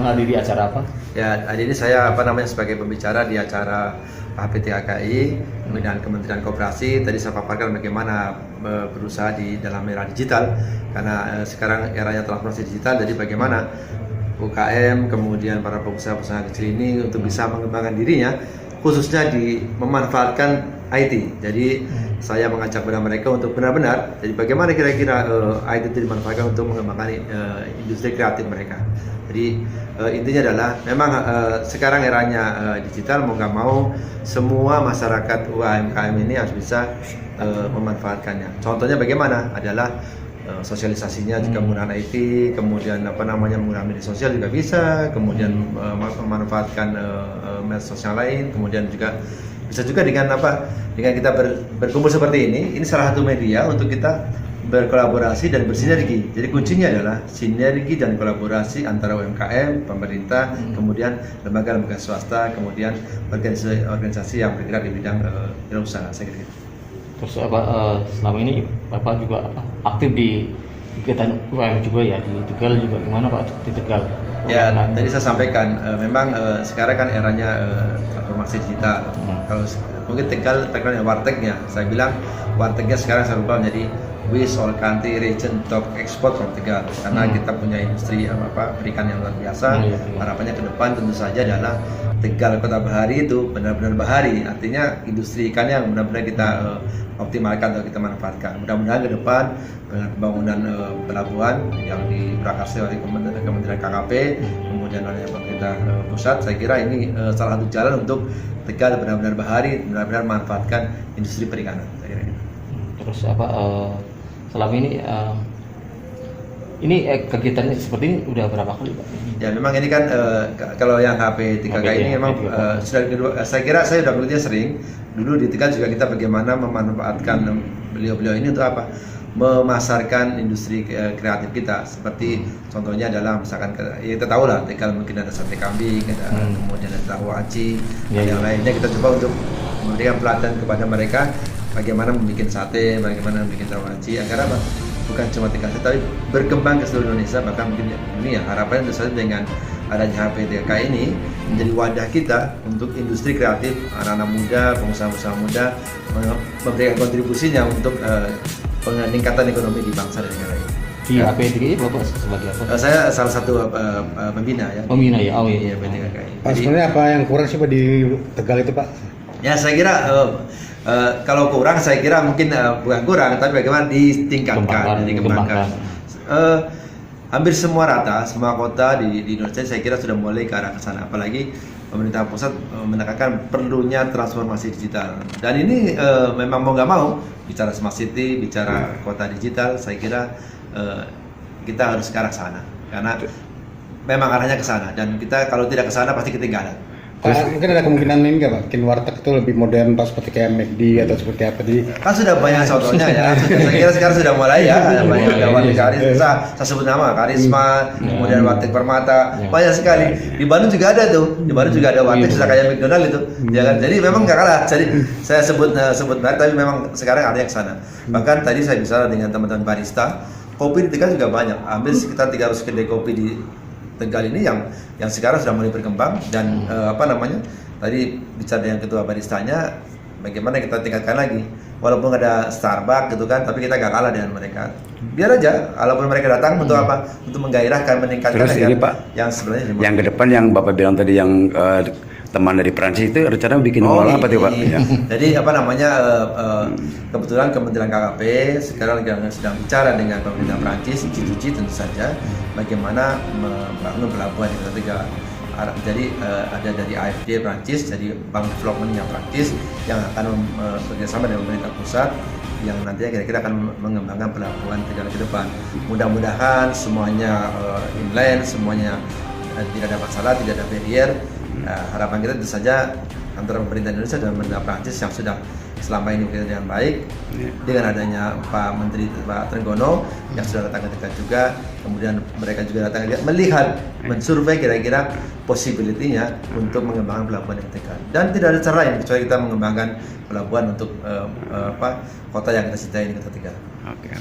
menghadiri acara apa? Ya, hari ini saya sebagai pembicara di acara HPTKKI dan Kementerian Koperasi. Tadi saya paparkan bagaimana berusaha di dalam era digital, karena sekarang eranya transformasi digital. Jadi bagaimana UKM kemudian para pengusaha-pengusaha kecil ini untuk bisa mengembangkan dirinya, khususnya di memanfaatkan IT. Jadi saya mengajak kepada mereka untuk benar-benar, jadi bagaimana kira-kira IT itu dimanfaatkan untuk mengembangkan industri kreatif mereka. Jadi intinya adalah memang sekarang eranya digital, mau nggak mau semua masyarakat UMKM ini harus bisa memanfaatkannya. Contohnya bagaimana adalah sosialisasinya juga menggunakan IT, kemudian menggunakan media sosial juga bisa, kemudian memanfaatkan media sosial lain, kemudian juga bisa juga dengan dengan kita berkumpul seperti ini salah satu media untuk kita berkolaborasi dan bersinergi. Jadi kuncinya adalah sinergi dan kolaborasi antara UMKM, pemerintah, kemudian lembaga-lembaga swasta, kemudian organisasi yang bergerak di bidang wirausaha, saya kira. Terus selama ini Bapak juga aktif di kegiatan UKM juga ya, di Tegal juga. Gimana Pak di Tegal? Ya, tadi saya sampaikan memang sekarang kan eranya transformasi digital. Kalau mungkin Tegal terkenal wartegnya, saya bilang wartegnya sekarang saya ubah menjadi Wish All Country Region Top Export from Tegal, karena kita punya industri perikan yang luar biasa. Harapannya ke depan tentu saja adalah Tegal Kota Bahari itu benar-benar bahari, artinya industri ikan yang benar-benar kita optimalkan atau kita manfaatkan. Mudah-mudahan ke depan dengan pembangunan pelabuhan yang diprakarsai oleh Kementerian KKP, kemudian oleh pemerintah pusat, saya kira ini salah satu jalan untuk Tegal benar-benar bahari, benar-benar manfaatkan industri perikanan, saya kira. Terus selama ini kegiatannya seperti ini udah berapa kali Pak? Ya memang ini kan kalau yang HP3K ini memang sudah kedua. Saya kira saya sudah melihatnya sering. Dulu di Tegal juga kita bagaimana memanfaatkan beliau-beliau ini untuk memasarkan industri kreatif kita. Seperti contohnya adalah misalkan ya kita tahu lah Tegal mungkin ada sate kambing, kemudian ada tahu aci, yang lainnya. Kita coba untuk memberikan pelatihan kepada mereka bagaimana membuat sate, bagaimana membuat tahu aci, agar bukan cuma Tegal, tapi berkembang ke seluruh Indonesia, bahkan mungkin dunia. Harapannya tentu saja dengan adanya HPTK ini menjadi wadah kita untuk industri kreatif, anak-anak muda, pengusaha-pengusaha muda memberikan kontribusinya untuk peningkatan ekonomi di bangsa dan negara ini. Di HPTK ini Bapak sebagai apa? Saya salah satu pembina ya. Pembina ya, oh iya. HPTK. Pak, sebenarnya apa yang kurang sih Pak di Tegal itu Pak? Ya saya kira kalau kurang, saya kira mungkin bukan kurang, tapi bagaimana ditingkatkan, dikembangkan. Hampir semua rata, semua kota di Indonesia saya kira sudah mulai ke arah ke sana. Apalagi pemerintah pusat menekankan perlunya transformasi digital. Dan ini memang mau nggak mau, bicara smart city, bicara kota digital, saya kira kita harus ke arah sana. Karena memang arahnya ke sana, dan kita kalau tidak ke sana pasti ketinggalan. Mungkin ada kemungkinan ini nggak Pak, bikin warteg itu lebih modern Pak, seperti kayak McD atau seperti apa? Kan sudah banyak contohnya ya. Saya kira sekarang sudah mulai ya. Banyak ada warteg Karisma, saya sebut nama Karisma, kemudian warteg Permata, banyak sekali. Di Bandung juga ada tuh. Di Bandung juga ada warteg sudah kayak McDonald itu. Ya kan? Jadi memang nggak kalah. Jadi saya sebut merek, tapi memang sekarang ada yang sana. Bahkan tadi saya bicara dengan teman-teman barista, kopi di Tegal juga banyak. Hampir sekitar 300 kedai kopi di Tegal ini yang sekarang sudah mulai berkembang. Dan tadi bicara dengan ketua baristanya, bagaimana kita tingkatkan lagi, walaupun ada Starbucks gitu kan, tapi kita gak kalah dengan mereka. Biar aja, walaupun mereka datang untuk apa, untuk menggairahkan, meningkatkan. Terus ini Pak, yang sebenarnya yang ke depan yang Bapak bilang tadi, yang teman dari Prancis itu rencana bikin mall apa tuh Pak? Ya. Jadi kebetulan Kementerian KKP sekarang sedang bicara dengan pemerintah Prancis, G2G tentu saja, bagaimana membangun pelabuhan di Kota Tegal. Jadi ada dari AFD Prancis, jadi Bank Developmentnya Prancis yang akan bekerjasama dengan pemerintah pusat, yang nantinya kira-kira akan mengembangkan pelabuhan Tegal ke depan. Mudah-mudahan semuanya inland, semuanya tidak ada masalah, tidak ada barrier. Harapan kita tentu saja antara pemerintah Indonesia dan pemerintah Prancis yang sudah selama ini bekerja dengan baik, dengan adanya Pak Menteri Pak Trenggono yang sudah datang ke Tegal juga, kemudian mereka juga datang melihat, mensurvei kira-kira possibility-nya untuk mengembangkan pelabuhan di Tegal. Dan tidak ada cara lain kecuali kita mengembangkan pelabuhan untuk kota yang kita cintai, Kota Tegal. Oke.